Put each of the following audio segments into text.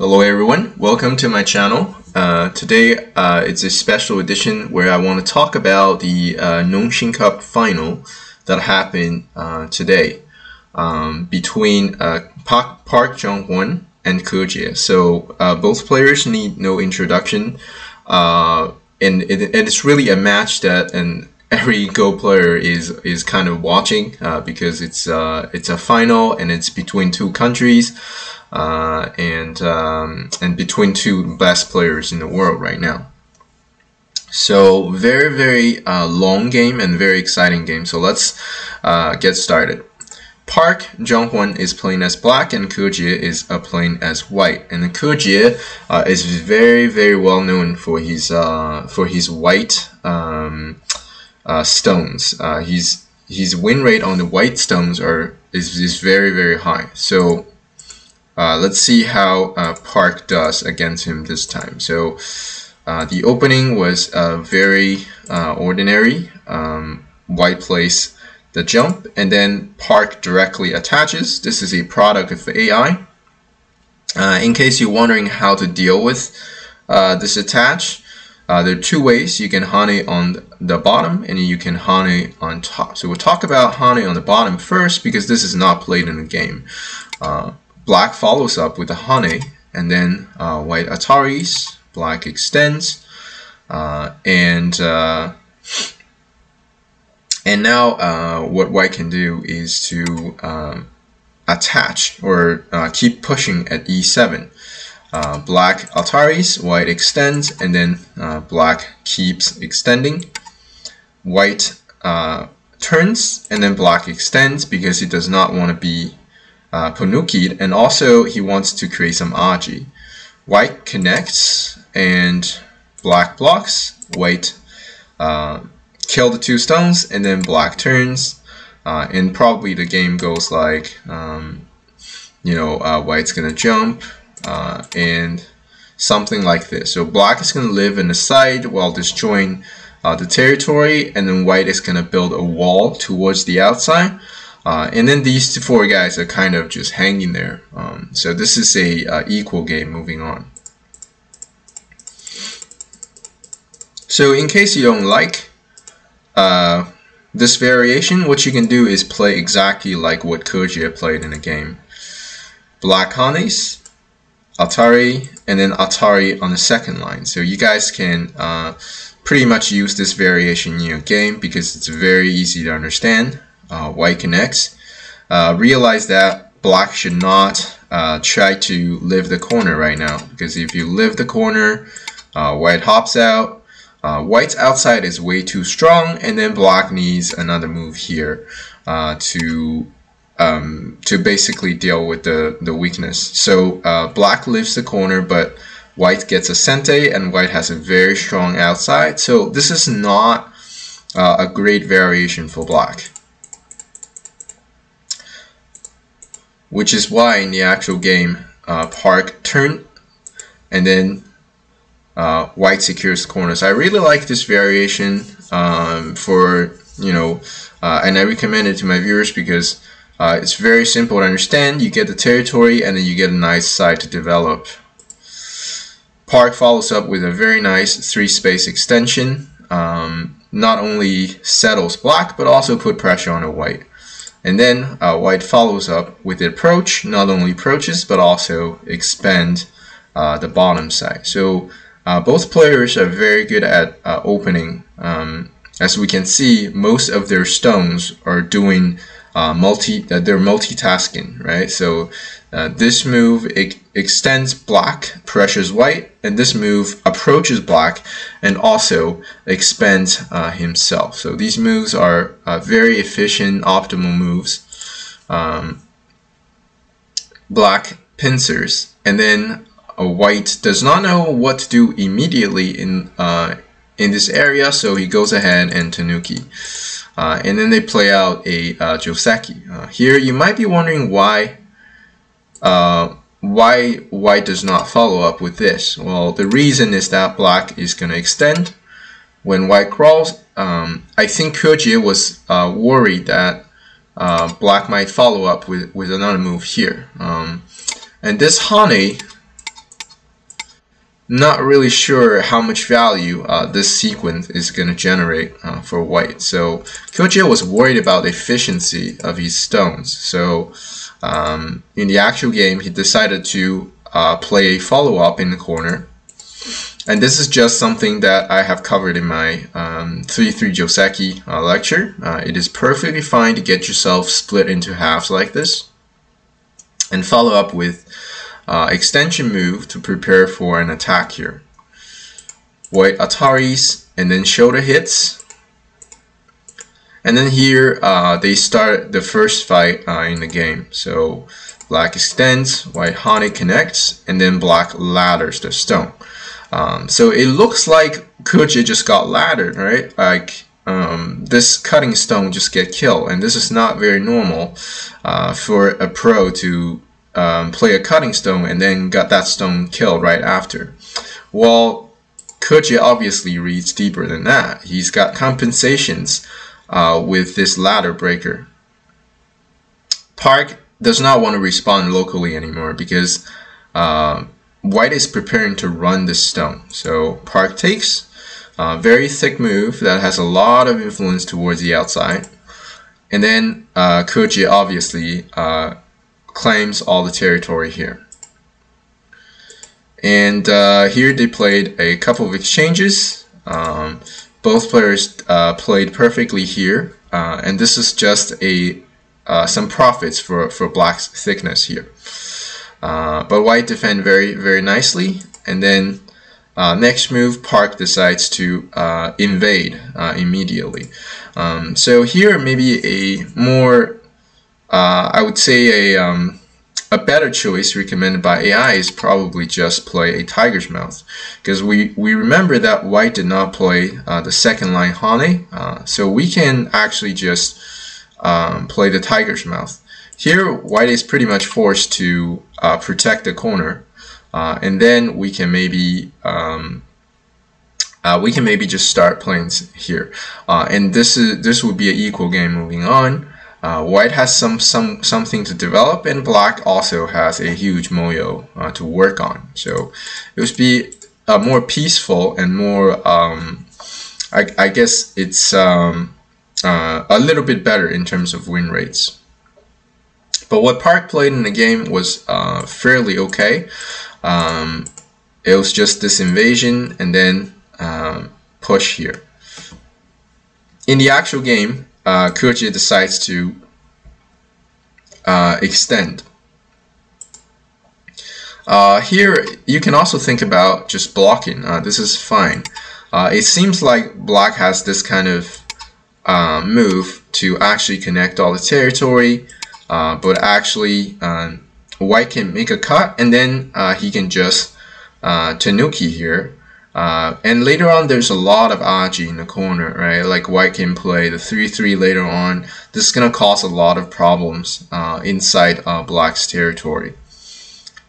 Hello everyone, welcome to my channel. Today it's a special edition where I want to talk about the Nong Shim Cup Final that happened today between Park JungHwan and KeJie. So both players need no introduction, and it's really a match that every Go player is kind of watching because it's a final and it's between two countries. And between two best players in the world right now. So very long game and very exciting game. So let's get started. Park JungHwan is playing as black and KeJie is playing as white. And KeJie is very well known for his white stones. His win rate on the white stones is very high. So let's see how Park does against him this time. So the opening was very ordinary. White plays the jump, and then Park directly attaches. This is a product of AI. In case you're wondering how to deal with this attach, there are two ways. You can honey on the bottom, and you can honey on top. So we'll talk about honey on the bottom first, because this is not played in the game. Black follows up with a honey, and then white Ataris. Black extends, and now what white can do is to attach or keep pushing at e7. Black Ataris, white extends, and then black keeps extending. White turns, and then black extends because he does not want to be Ponukid, and also he wants to create some Aji. White connects and black blocks. White kill the two stones, and then black turns, and probably the game goes like white's gonna jump and something like this. So black is gonna live in the side while destroying the territory, and then white is gonna build a wall towards the outside. And then these four guys are kind of just hanging there. So this is a equal game moving on. So in case you don't like this variation, what you can do is play exactly like what KeJie played in the game. Black honeys, Atari, and then Atari on the second line. So you guys can pretty much use this variation in your game because it's very easy to understand. White connects. Realize that black should not try to live the corner right now, because if you live the corner, white hops out. White's outside is way too strong, and then black needs another move here to basically deal with the weakness. So black lives the corner, but white gets a sente, and white has a very strong outside. So this is not a great variation for black. Which is why in the actual game, Park turned, and then white secures the corners. I really like this variation for, and I recommend it to my viewers because it's very simple to understand. You get the territory, and then you get a nice side to develop. Park follows up with a very nice 3-space extension. Not only settles black, but also put pressure on the white. And then white follows up with the approach, not only approaches, but also expand the bottom side. So both players are very good at opening. As we can see, most of their stones are doing they're multitasking, right? So this move extends black, pressures white, and this move approaches black and also expands himself. So these moves are very efficient, optimal moves. Black pincers, and then white does not know what to do immediately in this area, so he goes ahead and Tanuki. And then they play out a Joseki. Here you might be wondering why white does not follow up with this. Well, the reason is that black is going to extend when white crawls. I think KeJie was worried that black might follow up with another move here. And this honey not really sure how much value this sequence is going to generate for white. So KeJie was worried about the efficiency of his stones. So in the actual game, he decided to play a follow-up in the corner. And this is just something that I have covered in my 3-3 Joseki lecture. It is perfectly fine to get yourself split into halves like this and follow up with extension move to prepare for an attack here. White Ataris and then shoulder hits. And then here they start the first fight in the game. So black extends, white Hane connects, and then black ladders the stone. So it looks like KeJie just got laddered, right? Like this cutting stone just get killed, and this is not very normal for a pro to play a cutting stone and then got that stone killed right after. Well, KeJie obviously reads deeper than that. He's got compensations with this ladder breaker. Park does not want to respond locally anymore because white is preparing to run this stone. So Park takes a very thick move that has a lot of influence towards the outside. And then KeJie obviously claims all the territory here. And here they played a couple of exchanges. Both players played perfectly here. And this is just some profits for black's thickness here. But white defend very nicely, and then next move Park decides to invade immediately. So here maybe a more I would say a better choice recommended by AI is probably just play a Tiger's Mouth, because we remember that white did not play the second line Hane, so we can actually just play the Tiger's Mouth. Here, white is pretty much forced to protect the corner, and then we can maybe just start playing here, and this would be an equal game moving on. White has something to develop, and black also has a huge moyo to work on. So it would be more peaceful and more. I guess it's a little bit better in terms of win rates. But what Park played in the game was fairly okay. It was just this invasion and then push here. In the actual game, KeJie decides to extend. Here, you can also think about just blocking. This is fine. It seems like black has this kind of move to actually connect all the territory. But actually, white can make a cut, and then he can just Tanuki here. And later on, there's a lot of Aji in the corner, right? Like white can play the 3-3 later on. This is going to cause a lot of problems inside black's territory.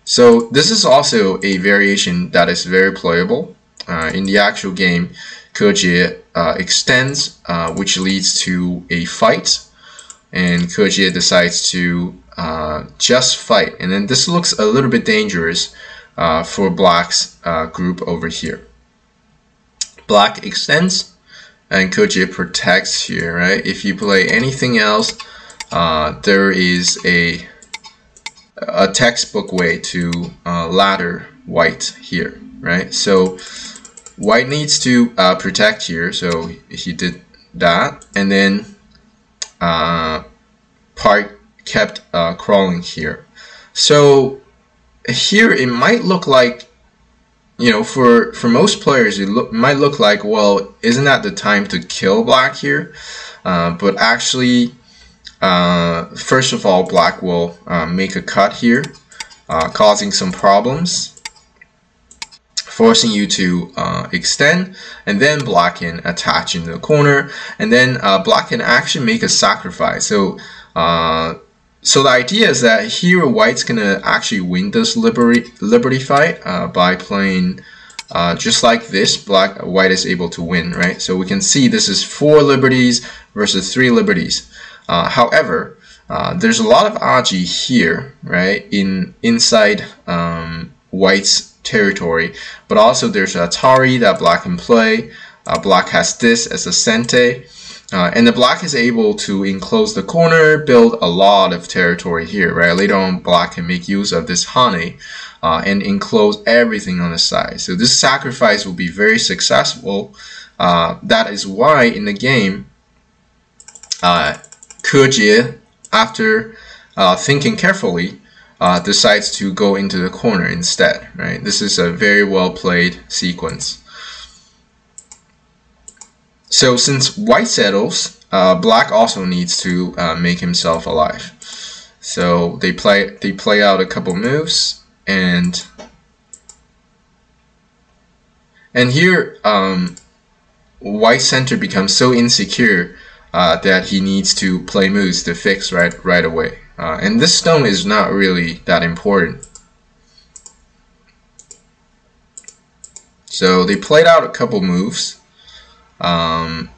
So this is also a variation that is very playable. In the actual game, KeJie extends, which leads to a fight. And KeJie decides to just fight, and then this looks a little bit dangerous for black's group over here. Black extends, and KeJie protects here, right? If you play anything else, there is a textbook way to ladder white here, right? So white needs to protect here, so he did that, and then Park kept crawling here. So here it might look like, you know, for most players it might look like, well, isn't that the time to kill black here? But actually, first of all, black will make a cut here, causing some problems, forcing you to extend, and then black can attach in the corner, and then black can actually make a sacrifice. So so the idea is that here white's gonna actually win this liberty fight by playing just like this. White is able to win, right? So we can see this is 4 liberties versus 3 liberties. However, there's a lot of Aji here, right? Inside white's territory, but also there's Atari that black can play. Black has this as a sente, and the black is able to enclose the corner, build a lot of territory here, right? Later on, black can make use of this hane and enclose everything on the side. So this sacrifice will be very successful. That is why in the game, KeJie, after thinking carefully, decides to go into the corner instead, right? This is a very well played sequence. So since white settles, black also needs to make himself alive. So they play out a couple moves, and here white center becomes so insecure that he needs to play moves to fix right away. And this stone is not really that important. So they played out a couple moves. And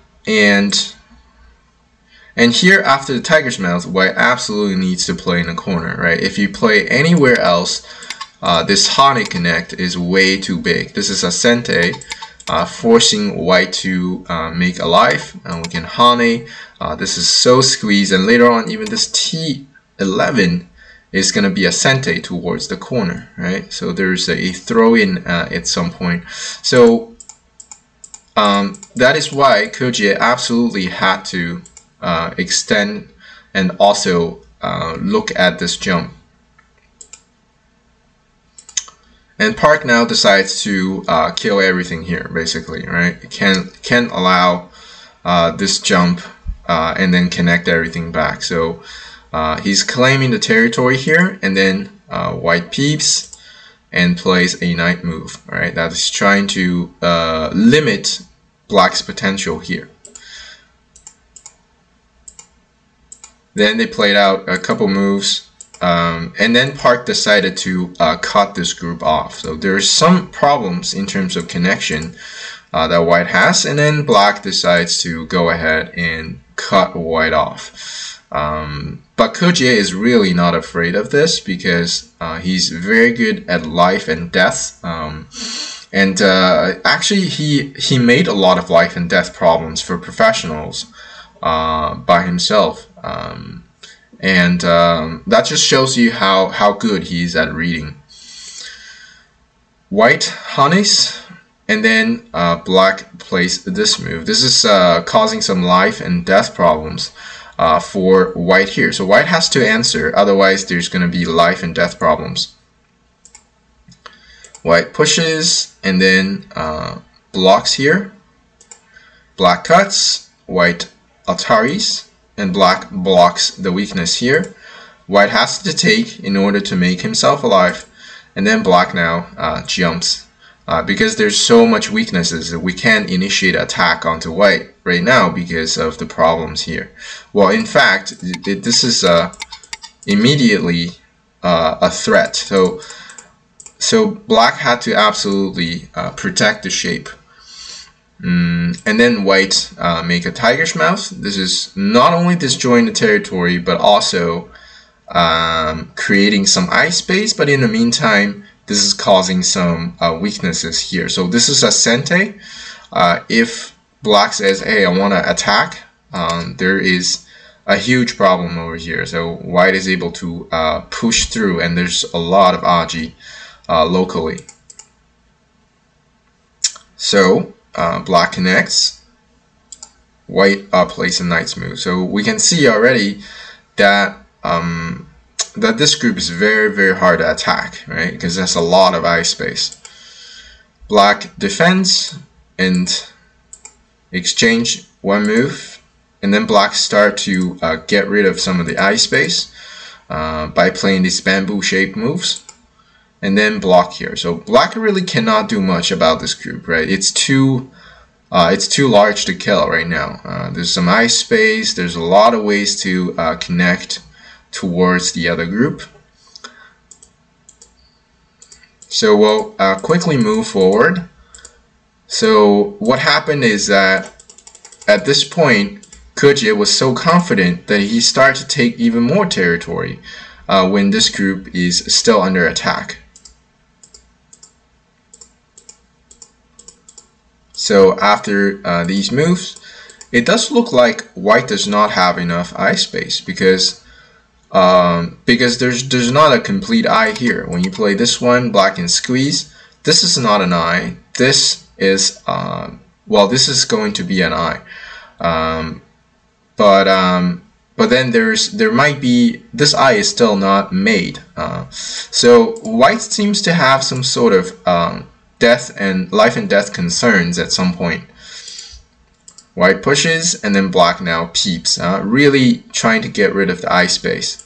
here after the tiger's mouth, white absolutely needs to play in the corner, right? If you play anywhere else, this hane connect is way too big. This is a sente, forcing white to make alive, and we can hane. This is so squeezed, and later on even this T11 is going to be a sente towards the corner, right? So there's a throw in at some point. So that is why KeJie absolutely had to extend and also look at this jump. And Park now decides to kill everything here, basically, right? Can't allow this jump and then connect everything back. So he's claiming the territory here, and then white peeps and plays a knight move, right? That is trying to limit black's potential here. Then they played out a couple moves, and then Park decided to cut this group off. So there's some problems in terms of connection that white has, and then black decides to go ahead and cut white off. But KeJie is really not afraid of this because he's very good at life and death. Actually, he made a lot of life and death problems for professionals by himself. That just shows you how good he is at reading. White hanes, and then black plays this move. This is causing some life and death problems for white here. So white has to answer, otherwise there's going to be life and death problems. White pushes and then blocks here. Black cuts, white ataris, and black blocks the weakness here. White has to take in order to make himself alive, and then black now jumps. Because there's so much weaknesses that we can't initiate attack onto white right now because of the problems here. Well, in fact, this is immediately a threat. So black had to absolutely protect the shape. And then white make a tiger's mouth. This is not only disjoin the territory, but also creating some ice space. But in the meantime, this is causing some weaknesses here. So this is a sente. If black says, hey, I want to attack, there is a huge problem over here. So white is able to push through, and there's a lot of aji locally. So black connects, white plays a knight's move. So we can see already that that this group is very hard to attack, right? Because there's a lot of ice space. Black defends and exchange one move, and then black start to get rid of some of the ice space by playing these bamboo shaped moves, and then block here. So black really cannot do much about this group, right? It's too large to kill right now. There's some ice space. There's a lot of ways to connect towards the other group. So we'll quickly move forward. So what happened is that at this point, KeJie was so confident that he started to take even more territory when this group is still under attack. So after these moves, it does look like white does not have enough eye space because there's not a complete eye here. When you play this one, black can squeeze. This is not an eye. This is well, this is going to be an eye. But then there might be, this eye is still not made. So white seems to have some sort of life and death concerns at some point. White pushes, and then black now peeps, really trying to get rid of the eye space.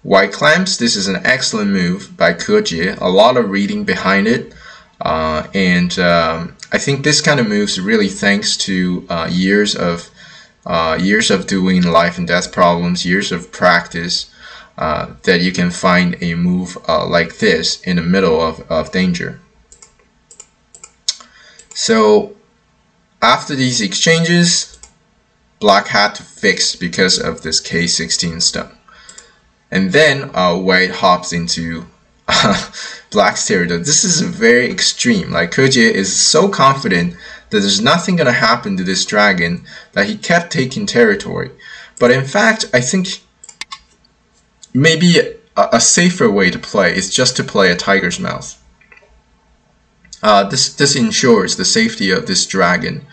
White clamps. This is an excellent move by KeJie. A lot of reading behind it, and I think this kind of moves really thanks to years of doing life and death problems, years of practice, that you can find a move like this in the middle of danger. So after these exchanges, black had to fix because of this K16 stone. And then white hops into black's territory. This is very extreme. Like, KeJie is so confident that there's nothing going to happen to this dragon that he kept taking territory. But in fact, I think maybe a safer way to play is just to play a tiger's mouth. This ensures the safety of this dragon.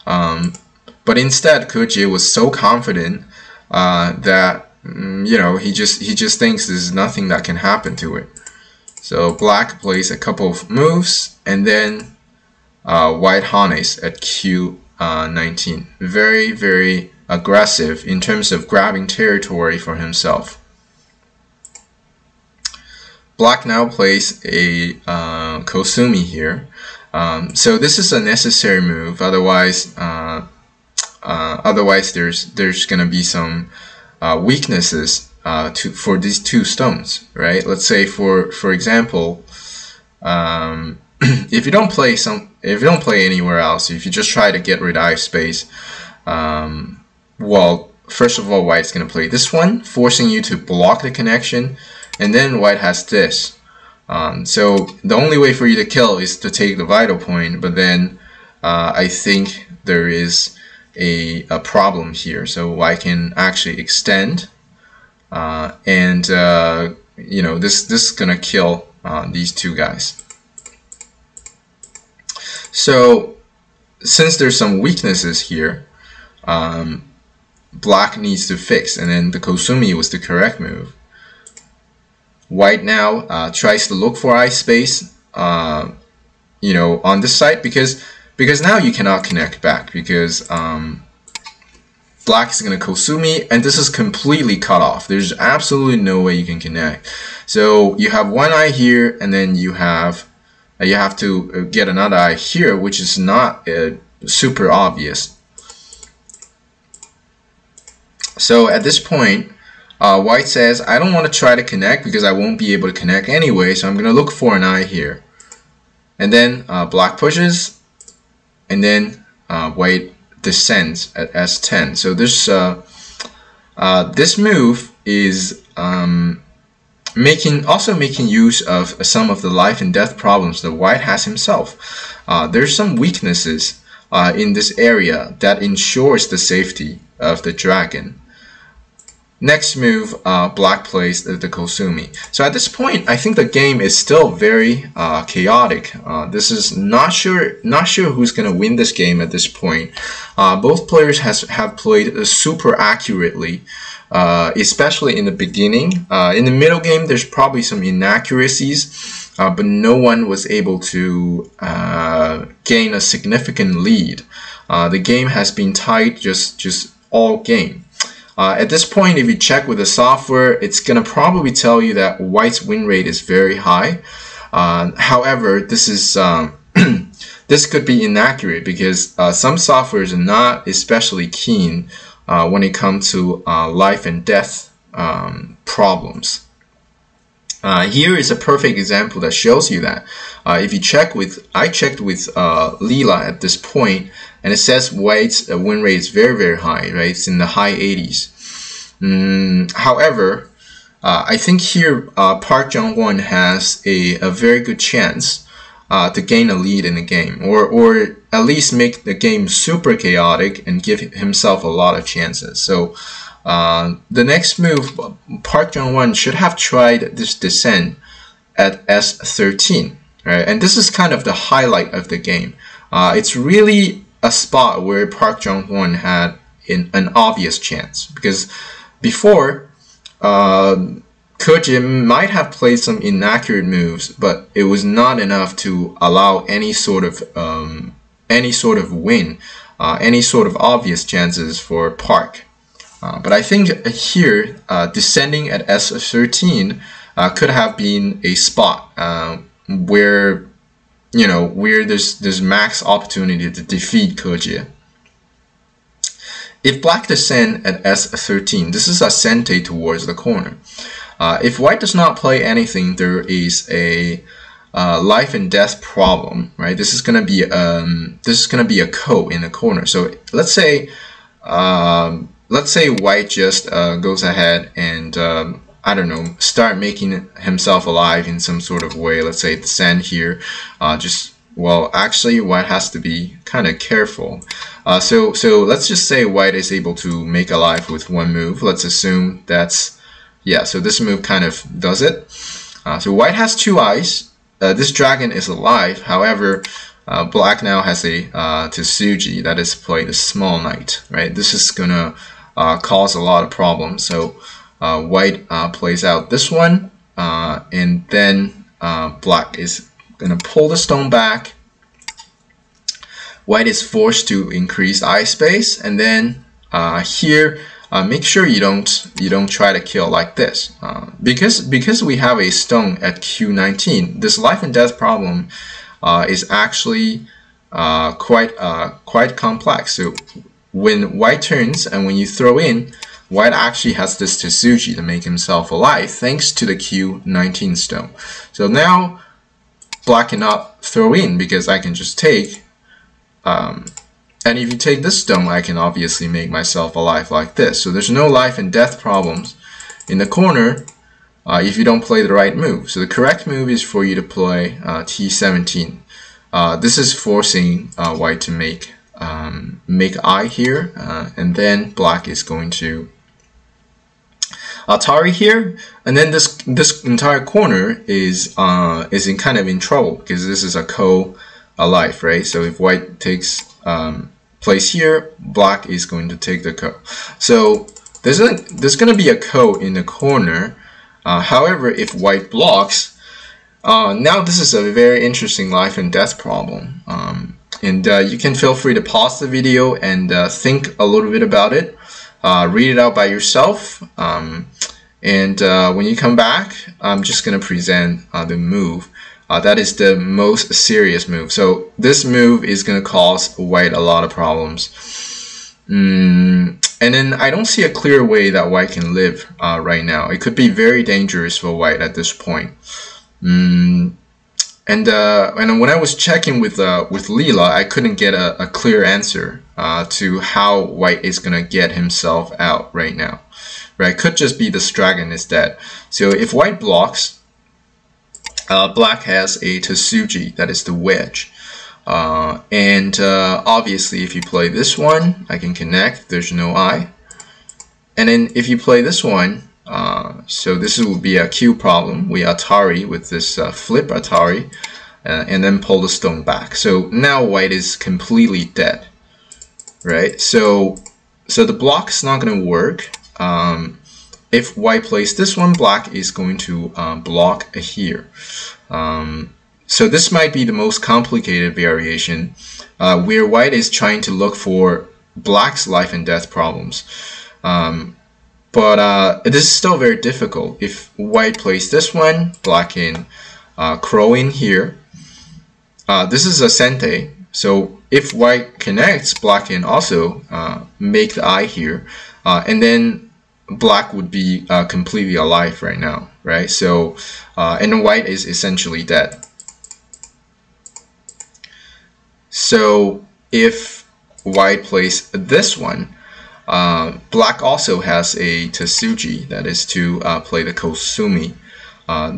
But instead, KeJie was so confident that you know, he just thinks there's nothing that can happen to it. So black plays a couple of moves, and then white harness at Q19. Very, very aggressive in terms of grabbing territory for himself. Black now plays a Kosumi here. So this is a necessary move. Otherwise, there's gonna be some weaknesses for these two stones, right? Let's say for example, if you don't play anywhere else, if you just try to get rid of eye space, well, first of all, white's gonna play this one, forcing you to block the connection, and then white has this. So the only way for you to kill is to take the vital point, but then I think there is a problem here. So white can actually extend, and you know, this is gonna kill these two guys. So since there's some weaknesses here, black needs to fix, and then the Kosumi was the correct move. White now tries to look for eye space, you know, on this side, because now you cannot connect back, because black is going to Kosumi, and this is completely cut off. There's absolutely no way you can connect. So you have one eye here, and then you have to get another eye here, which is not super obvious. So at this point, white says, I don't want to try to connect because I won't be able to connect anyway, so I'm going to look for an eye here. And then black pushes, and then white descends at S10. So this move is making use of some of the life and death problems that white has himself. There's some weaknesses in this area that ensures the safety of the dragon. Next move, black plays the Kosumi. So at this point, I think the game is still very chaotic. This is not sure who's going to win this game at this point. Both players have played super accurately, especially in the beginning. In the middle game, there's probably some inaccuracies, but no one was able to gain a significant lead. The game has been tight just all game. At this point, if you check with the software, it's going to probably tell you that white's win rate is very high. However, this is this could be inaccurate because some softwares are not especially keen when it comes to life and death problems. Here is a perfect example that shows you that. If you check with, I checked with Leela at this point, and it says white's win rate is very, very high, right? It's in the high 80s. However, I think here Park JungHwan has a very good chance to gain a lead in the game, or at least make the game super chaotic and give himself a lot of chances. So the next move, Park JungHwan should have tried this descent at S13, right? And this is kind of the highlight of the game. It's really a spot where Park JungHwan had an obvious chance, because before KeJie might have played some inaccurate moves, but it was not enough to allow any sort of win, any sort of obvious chances for Park. But I think here, descending at S13 could have been a spot where there's max opportunity to defeat KeJie. If black descend at S13, this is a sente towards the corner. If white does not play anything, there is a life and death problem, right? This is gonna be a ko in the corner. So let's say white just goes ahead and I don't know, start making himself alive in some sort of way. Let's say descend here. Well, actually, white has to be kind of careful. So let's just say white is able to make alive with one move. Let's assume that's, yeah, so this move kind of does it. So white has two eyes. This dragon is alive. However, black now has a Tsuji, that is played a small knight, right? This is gonna cause a lot of problems. So white plays out this one, and then black is gonna pull the stone back. White is forced to increase eye space, and then here make sure you don't try to kill like this, because we have a stone at Q19. This life and death problem is actually quite complex. So when white turns and when you throw in, white actually has this Tsuji to make himself alive thanks to the Q19 stone. So now black cannot throw in because I can just take, and if you take this stone, I can obviously make myself alive like this. So there's no life and death problems in the corner if you don't play the right move. So the correct move is for you to play T17. This is forcing white to make I here, and then black is going to Atari here, and then this entire corner is in kind of in trouble because this is a ko alive, right? So if white takes place here, black is going to take the ko. So there's going to be a ko in the corner. However, if white blocks, now this is a very interesting life and death problem. And you can feel free to pause the video and think a little bit about it. Read it out by yourself. And when you come back, I'm just going to present the move. That is the most serious move. So this move is going to cause white a lot of problems. And then I don't see a clear way that white can live right now. It could be very dangerous for white at this point. And when I was checking with Leela, I couldn't get a clear answer to how white is going to get himself out right now. Right? Could just be this dragon is dead. So if white blocks, black has a Tsuji, that is the wedge. And obviously if you play this one, I can connect, there's no eye. And then if you play this one, so this will be a Q problem. We Atari with this flip Atari, and then pull the stone back. So now white is completely dead, right? So the block is not going to work. If white plays this one, black is going to block here. So this might be the most complicated variation, where white is trying to look for black's life and death problems. But this is still very difficult. If white plays this one, black can crow in here. This is a sente. So if white connects, black can also make the eye here. And then black would be completely alive right now, right? So, and white is essentially dead. So if white plays this one, black also has a Tsuji, that is to play the Kosumi.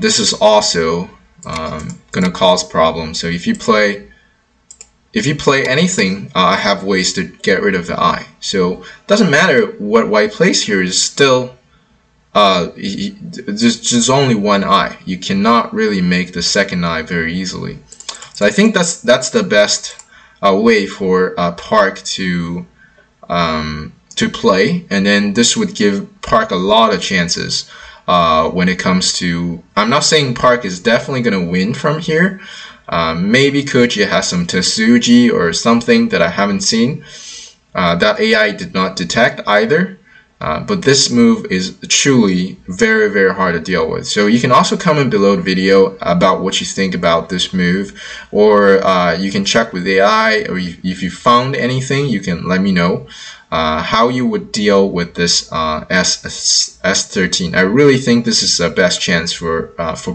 This is also gonna cause problems. So if you play anything, I have ways to get rid of the eye. So it doesn't matter what white plays here, is still there's only one eye. You cannot really make the second eye very easily. So I think that's the best way for Park to play, and then this would give Park a lot of chances when it comes to. I'm not saying Park is definitely going to win from here. Maybe KeJie has some Tsuji or something that I haven't seen that AI did not detect either. But this move is truly very, very hard to deal with. So you can also comment below the video about what you think about this move, or you can check with AI, or if you found anything, you can let me know how you would deal with this S13. I really think this is the best chance for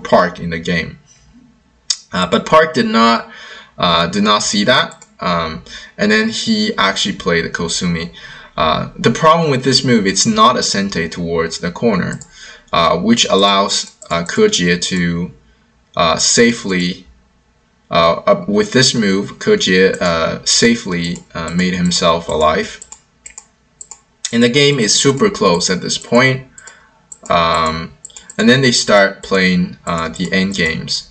Park in the game. But Park did not see that, and then he actually played the Kosumi. The problem with this move, it's not a sente towards the corner, which allows KeJie to safely, with this move, KeJie safely made himself alive. And the game is super close at this point. And then they start playing the end games.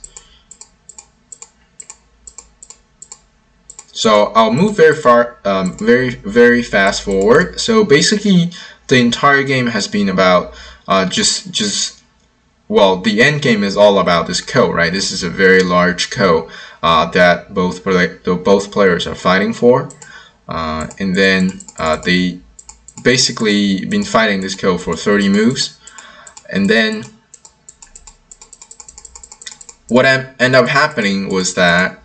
So I'll move very far, very fast forward. So basically, the entire game has been about well, the end game is all about this ko, right? This is a very large ko that both players are fighting for, and then they basically been fighting this ko for 30 moves, and then what ended up happening was that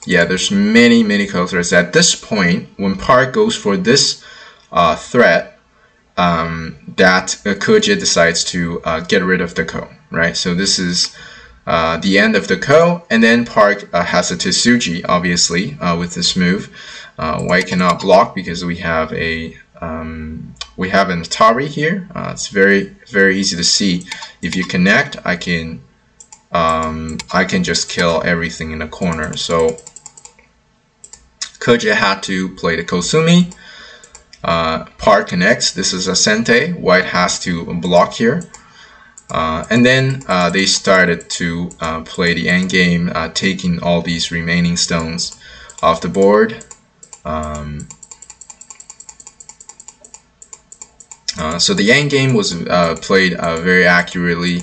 there's many ko threats. At this point, when Park goes for this threat, that KeJie decides to get rid of the ko, right? So this is the end of the ko, and then Park has a Tsuji, obviously, with this move. White cannot block because we have an Atari here. It's very easy to see. If you connect, I can just kill everything in the corner. So KeJie had to play the Kosumi. Park connects. This is a sente. White has to block here. And then they started to play the end game, taking all these remaining stones off the board. So the end game was played very accurately.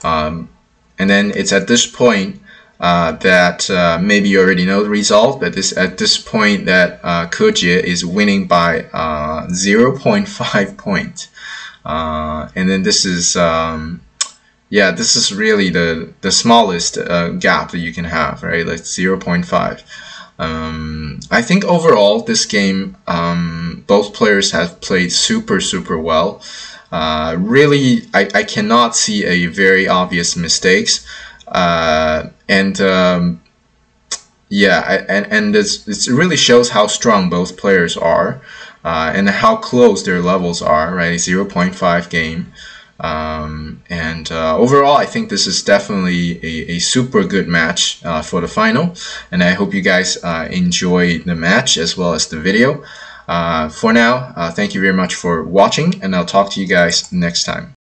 And then it's at this point that maybe you already know the result, but at this point that KeJie is winning by 0.5 point. And then this is this is really the smallest gap that you can have, right? Like 0.5. I think overall this game, both players have played super well. Really, I cannot see a very obvious mistakes. And it really shows how strong both players are, and how close their levels are, right? 0.5 game. Overall, I think this is definitely a super good match for the final, and I hope you guys enjoyed the match as well as the video. For now, thank you very much for watching, and I'll talk to you guys next time.